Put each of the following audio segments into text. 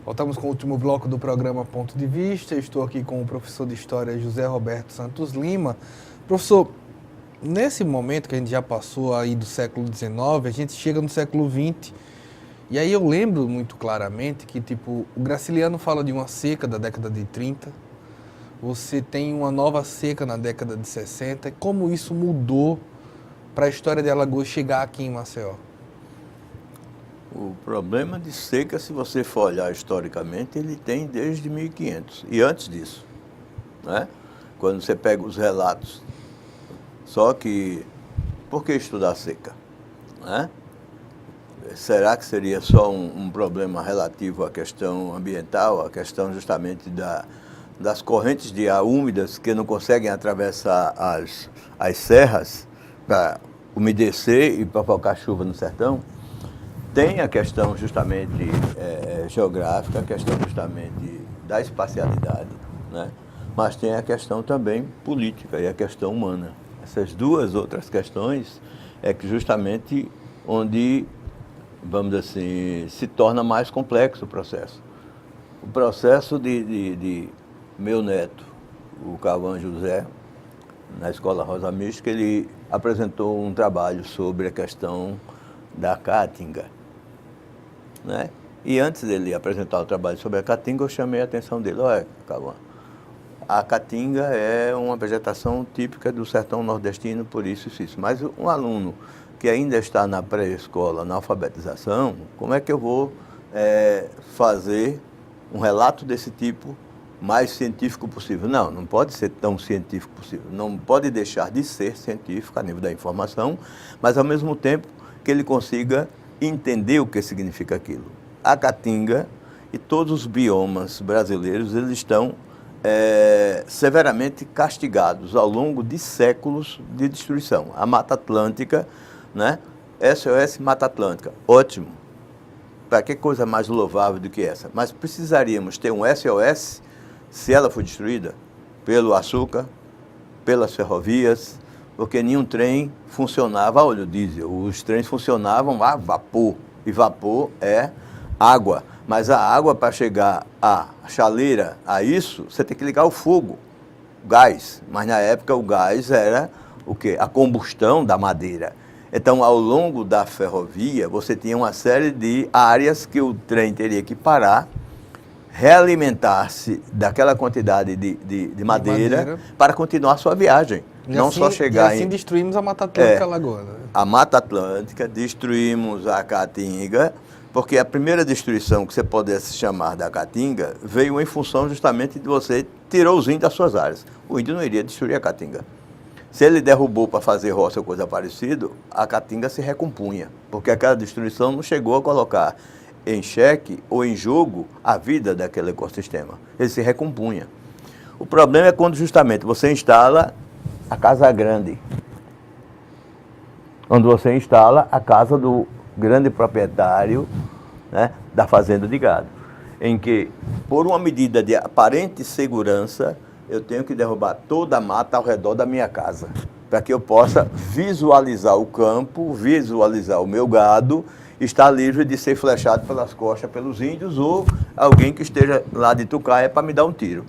Voltamos com o último bloco do programa Ponto de Vista. Estou aqui com o professor de História José Roberto Santos Lima. Professor, nesse momento que a gente já passou aí do século XIX, a gente chega no século XX, e aí eu lembro muito claramente que, tipo, o Graciliano fala de uma seca da década de 30, você tem uma nova seca na década de 60, como isso mudou para a história de Alagoas chegar aqui em Maceió? O problema de seca, se você for olhar historicamente, ele tem desde 1500 e antes disso, né? Quando você pega os relatos. Só que, por que estudar seca? Né? Será que seria só um problema relativo à questão ambiental, à questão justamente das correntes de ar úmidas que não conseguem atravessar as serras para umedecer e provocar chuva no sertão? Tem a questão justamente geográfica, a questão justamente da espacialidade, né? Mas tem a questão também política e a questão humana. Essas duas outras questões é que justamente onde, vamos dizer assim, se torna mais complexo o processo. O processo de meu neto, o Cauã José, na Escola Rosa Mística, ele apresentou um trabalho sobre a questão da caatinga, né? E antes dele apresentar o trabalho sobre a caatinga, eu chamei a atenção dele. Olha, Cauã, a caatinga é uma vegetação típica do sertão nordestino, por isso e isso. Mas um aluno que ainda está na pré-escola, na alfabetização, como é que eu vou fazer um relato desse tipo mais científico possível? Não pode ser tão científico possível. Não pode deixar de ser científico a nível da informação, mas ao mesmo tempo que ele consiga entender o que significa aquilo. A caatinga e todos os biomas brasileiros, eles estão severamente castigados ao longo de séculos de destruição. A Mata Atlântica, né? SOS Mata Atlântica, ótimo. Para que coisa mais louvável do que essa? Mas precisaríamos ter um SOS se ela for destruída pelo açúcar, pelas ferrovias, porque nenhum trem funcionava a óleo diesel. Os trens funcionavam a vapor, e vapor é água. Mas a água, para chegar à chaleira, a isso, você tem que ligar o fogo, o gás. Mas na época o gás era o quê? A combustão da madeira. Então, ao longo da ferrovia, você tinha uma série de áreas que o trem teria que parar, realimentar-se daquela quantidade de madeira para continuar a sua viagem. Não assim, só chegar e assim destruímos a Mata Atlântica Alagoana. Né? A Mata Atlântica, destruímos a caatinga, porque a primeira destruição que você pudesse chamar da caatinga veio em função justamente de você tirar os índios das suas áreas. O índio não iria destruir a caatinga. Se ele derrubou para fazer roça ou coisa parecida, a caatinga se recompunha, porque aquela destruição não chegou a colocar em xeque ou em jogo a vida daquele ecossistema. Ele se recompunha. O problema é quando justamente você instala a casa grande, onde você instala a casa do grande proprietário, né, da fazenda de gado, em que, por uma medida de aparente segurança, eu tenho que derrubar toda a mata ao redor da minha casa, para que eu possa visualizar o campo, visualizar o meu gado, estar livre de ser flechado pelas costas pelos índios ou alguém que esteja lá de Tucaia para me dar um tiro.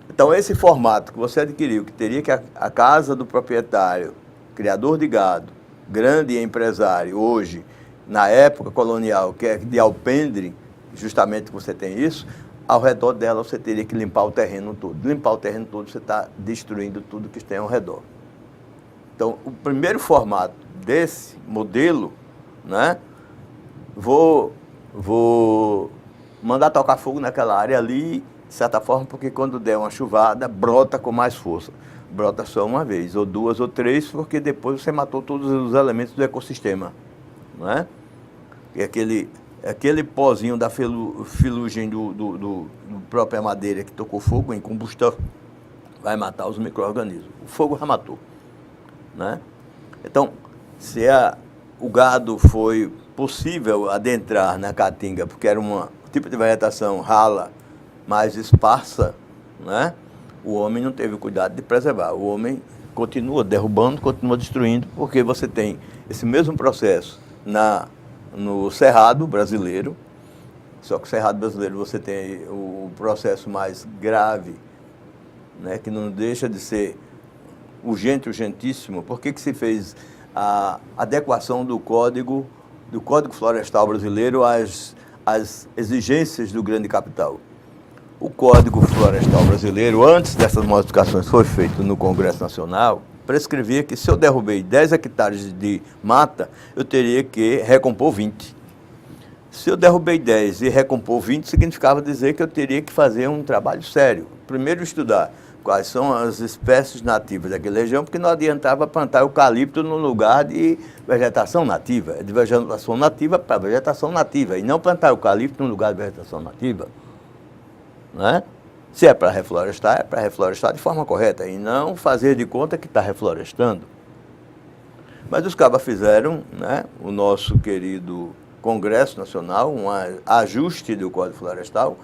Então, esse formato que você adquiriu, que teria que a casa do proprietário, criador de gado, grande empresário, hoje, na época colonial, que é de alpendre, justamente você tem isso, ao redor dela você teria que limpar o terreno todo. Limpar o terreno todo, você está destruindo tudo que tem ao redor. Então, o primeiro formato desse modelo, né, vou mandar tocar fogo naquela área ali, de certa forma, porque quando der uma chuvada, brota com mais força. Brota só uma vez, ou duas, ou três, porque depois você matou todos os elementos do ecossistema. Não é? E aquele pozinho da filugem do própria madeira que tocou fogo em combustão vai matar os micro-organismos. O fogo já matou. Né? Então, se o gado foi possível adentrar na caatinga, porque era um tipo de vegetação rala, mais esparsa, né? O homem não teve o cuidado de preservar. O homem continua derrubando, continua destruindo, porque você tem esse mesmo processo no Cerrado brasileiro, Só que o Cerrado Brasileiro você tem o processo mais grave, né, que não deixa de ser urgentíssimo. Por que se fez a adequação do Código Florestal Brasileiro às exigências do grande capital? O Código Florestal Brasileiro, antes dessas modificações foi feito no Congresso Nacional, prescrevia que se eu derrubei 10 hectares de mata, eu teria que recompor 20. Se eu derrubei 10 e recompor 20, significava dizer que eu teria que fazer um trabalho sério. Primeiro estudar quais são as espécies nativas daquela região, porque não adiantava plantar eucalipto no lugar de vegetação nativa. É de vegetação nativa para vegetação nativa, e não plantar eucalipto no lugar de vegetação nativa. Né? Se é para reflorestar de forma correta, e não fazer de conta que está reflorestando. Mas os cabas fizeram, né, o nosso querido Congresso Nacional, um ajuste do Código Florestal,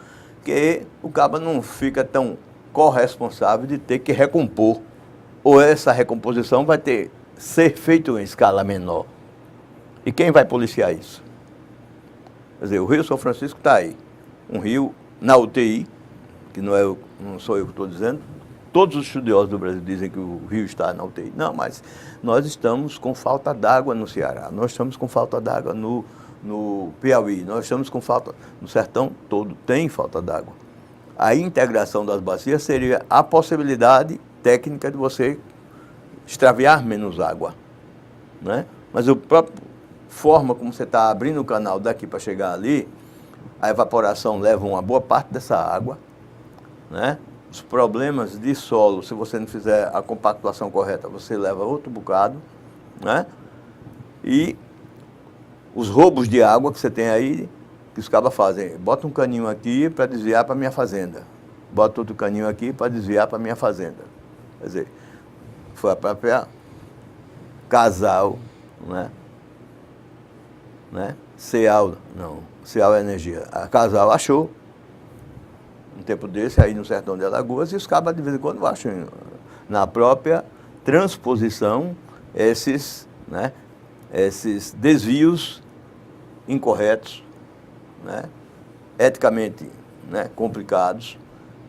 que o caba não fica tão corresponsável de ter que recompor, ou essa recomposição vai ser feita em escala menor. E quem vai policiar isso? Quer dizer, o Rio São Francisco está aí, um rio na UTI, que não sou eu que estou dizendo, todos os estudiosos do Brasil dizem que o rio está na UTI. Não, mas nós estamos com falta d'água no Ceará, nós estamos com falta d'água no Piauí, nós estamos com falta, no sertão todo tem falta d'água. A integração das bacias seria a possibilidade técnica de você extraviar menos água, né? Mas a própria forma como você está abrindo o canal daqui para chegar ali, a evaporação leva uma boa parte dessa água, né? Os problemas de solo, se você não fizer a compactuação correta, você leva outro bocado, né? E os roubos de água que você tem aí, que os cabas fazem, bota um caninho aqui para desviar para a minha fazenda, bota outro caninho aqui para desviar para a minha fazenda. Quer dizer, foi a própria Casal, né? Ceal é Energia. A Casal achou, um tempo desse, aí no sertão de Alagoas, e os cabas de vez em quando acham na própria transposição esses, né, esses desvios incorretos, né, eticamente, né, complicados,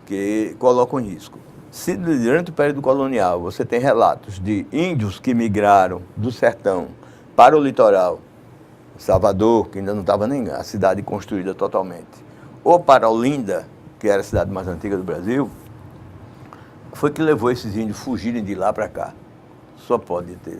que colocam em risco. Se durante o período colonial você tem relatos de índios que migraram do sertão para o litoral, Salvador, que ainda não estava nem a cidade construída totalmente, ou para Olinda, que era a cidade mais antiga do Brasil, foi que levou esses índios fugirem de lá para cá. Só pode ter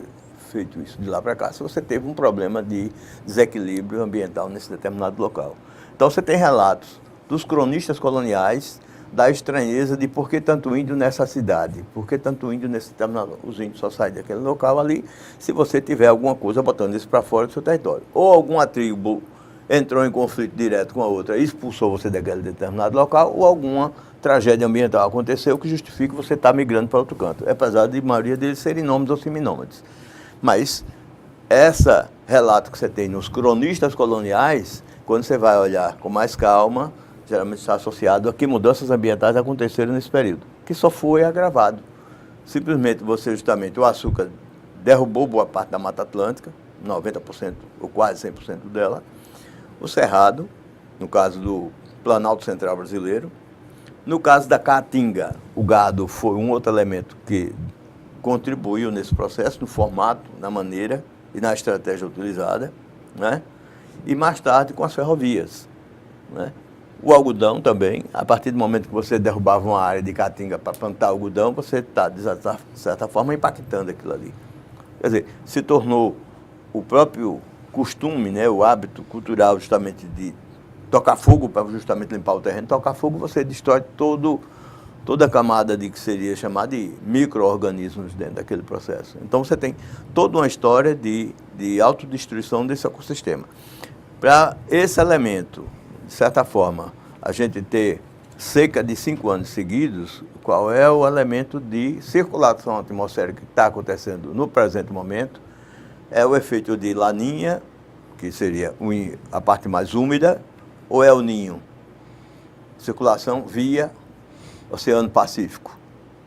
feito isso de lá para cá se você teve um problema de desequilíbrio ambiental nesse determinado local. Então você tem relatos dos cronistas coloniais da estranheza de por que tanto índio nessa cidade, por que tanto índio nesse determinado. Os índios só saem daquele local ali se você tiver alguma coisa botando isso para fora do seu território. Ou alguma tribo entrou em conflito direto com a outra e expulsou você daquele determinado local, ou alguma tragédia ambiental aconteceu que justifique você estar migrando para outro canto. Apesar de a maioria deles serem nômades ou seminômades. Mas esse relato que você tem nos cronistas coloniais, quando você vai olhar com mais calma, geralmente está associado a que mudanças ambientais aconteceram nesse período, que só foi agravado. Simplesmente você, justamente, o açúcar derrubou boa parte da Mata Atlântica, 90% ou quase 100% dela. O Cerrado, no caso do Planalto Central Brasileiro. No caso da Caatinga, o gado foi um outro elemento que contribuiu nesse processo, no formato, na maneira e na estratégia utilizada, né? E mais tarde com as ferrovias, né? O algodão também, a partir do momento que você derrubava uma área de Caatinga para plantar algodão, você está, de certa forma, impactando aquilo ali. Quer dizer, se tornou o próprio costume, né, o hábito cultural justamente de tocar fogo para justamente limpar o terreno. Tocar fogo, você destrói toda a camada de que seria chamada de micro-organismos dentro daquele processo. Então você tem toda uma história de autodestruição desse ecossistema. Para esse elemento, de certa forma, a gente ter seca de 5 anos seguidos, qual é o elemento de circulação atmosférica que está acontecendo no presente momento? É o efeito de laninha, que seria a parte mais úmida, ou é o ninho? Circulação via Oceano Pacífico,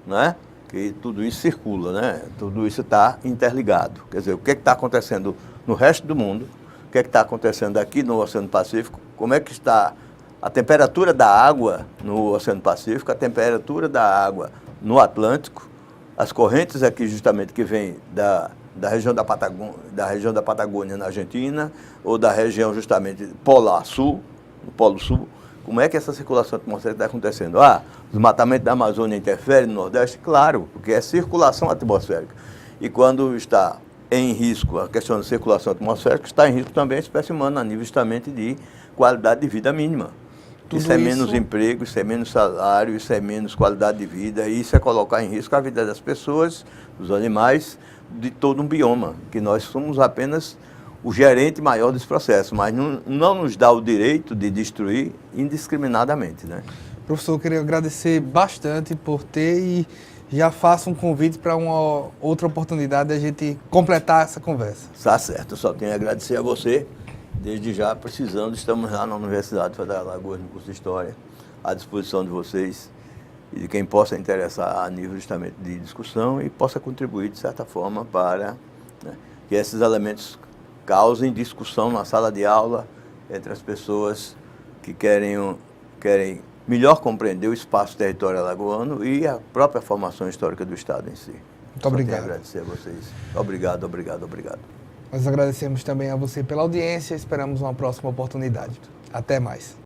né? Que tudo isso circula, né? Tudo isso está interligado. Quer dizer, o que está acontecendo no resto do mundo, o que está acontecendo aqui no Oceano Pacífico, como é que está A temperatura da água no Oceano Pacífico, a temperatura da água no Atlântico, as correntes aqui justamente que vêm da região da região da Patagônia na Argentina, ou da região justamente polar sul, no Polo Sul, como é que essa circulação atmosférica está acontecendo? O desmatamento da Amazônia interfere no Nordeste? Claro, porque é circulação atmosférica. E quando está em risco a questão da circulação atmosférica, está em risco também a espécie humana, a nível justamente de qualidade de vida mínima. Isso é menos emprego, isso é menos salário, isso é menos qualidade de vida, e isso é colocar em risco a vida das pessoas, dos animais, de todo um bioma, que nós somos apenas o gerente maior desse processo, mas não nos dá o direito de destruir indiscriminadamente, né? Professor, eu queria agradecer bastante por ter e já faço um convite para uma outra oportunidade de a gente completar essa conversa. Está certo, eu só tenho a agradecer a você. Desde já, precisando, estamos lá na Universidade Federal de Alagoas, no curso de História, à disposição de vocês e de quem possa interessar a nível justamente de discussão e possa contribuir, de certa forma, para, né, que esses elementos causem discussão na sala de aula entre as pessoas que querem melhor compreender o espaço território alagoano e a própria formação histórica do Estado em si. Muito obrigado. Só tenho a agradecer a vocês. Obrigado, obrigado, obrigado. Nós agradecemos também a você pela audiência e esperamos uma próxima oportunidade. Até mais.